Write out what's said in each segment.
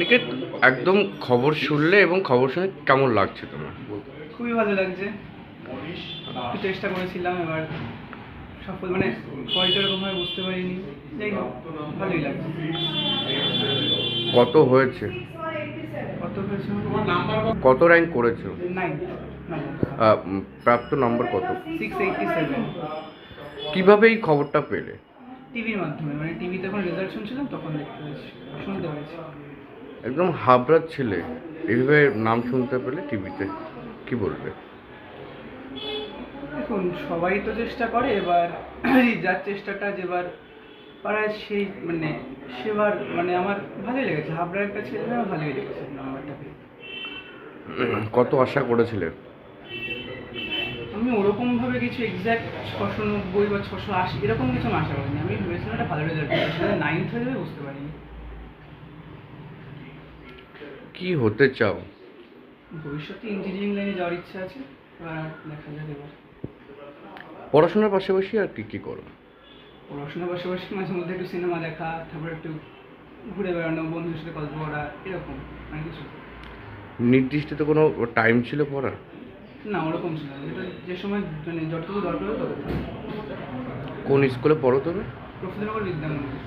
অনিকেত, একদম খবর শুনলে এবং খবর শুনে কেমন লাগছে তোমার? খুবই ভালো লাগছে। একটু চেষ্টা করেছিলাম, এবার সফল মানে ফলটা এরকমভাবে বুঝতে পারিনি। যাই হোক, ভালোই লাগছে। কত হয়েছে? কত হয়েছে? কত র্যাঙ্ক করেছো? 9 প্রাপ্ত নম্বর কত? 687। কিভাবে এই খবরটা পেলে? টিভির মাধ্যমে, মানে টিভিতে যখন রেজাল্ট শুনছিলাম তখন দেখতে পেয়েছি, শুনতে পেরেছি। একদম হাবড়ার ছেলে এইভাবে নাম শুনতে পেলে টিভিতে, কি বলবে? দেখুন, সবাই তো চেষ্টা করে, এবার যার চেষ্টাটা যেবার পাড়ায় সেই মানে সেবার মানে আমার ভালোই লেগেছে। হাবড়ার একটা ছেলে, আমার ভালোই লেগেছে নাম্বারটা পেয়ে। কত আশা করেছিলে? আমি ওরকমভাবে কিছু এক্স্যাক্ট 690 বা 680 এরকম কিছু আমি আশা করিনি। আমি ভেবেছিলাম একটা ভালো রেজাল্ট করবে, সেটা 9th হয়ে যাবে বুঝতে পারিনি। কি হতে চাও? ভবিষ্যতে ইঞ্জিনিয়ারিং লাইনে যাওয়ার ইচ্ছা আছে, এবার দেখা যাক। এবার পড়াশোনার পাশাপাশি আর কি কি করো? পড়াশোনার পাশাপাশি মাঝে মধ্যে একটু সিনেমা দেখা, তারপর একটু ঘুরে বেড়ানো, বন্ধুদের সাথে গল্প করা, এরকম মানে কিছু। নির্দিষ্ট তো কোনো টাইম ছিল পড়ার? না, ওরকম ছিল না। যেটা যে সময় মানে যতটুকু দরকার হবে ততটুকু। কোন স্কুলে পড়ো তুমি? প্রফুল্লনগর বিদ্যামন্দির।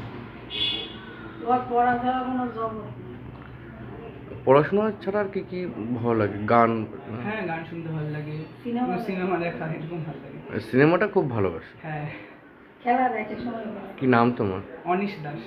পড়াশোনা ছাড়া আর কি কি ভালো লাগে? গান? হ্যাঁ, গান শুনতে ভালো লাগে, সিনেমা দেখা এরকম ভালো লাগে। সিনেমাটা খুব ভালোবাসো? হ্যাঁ। কি নাম তোমার? অনিশ দাস।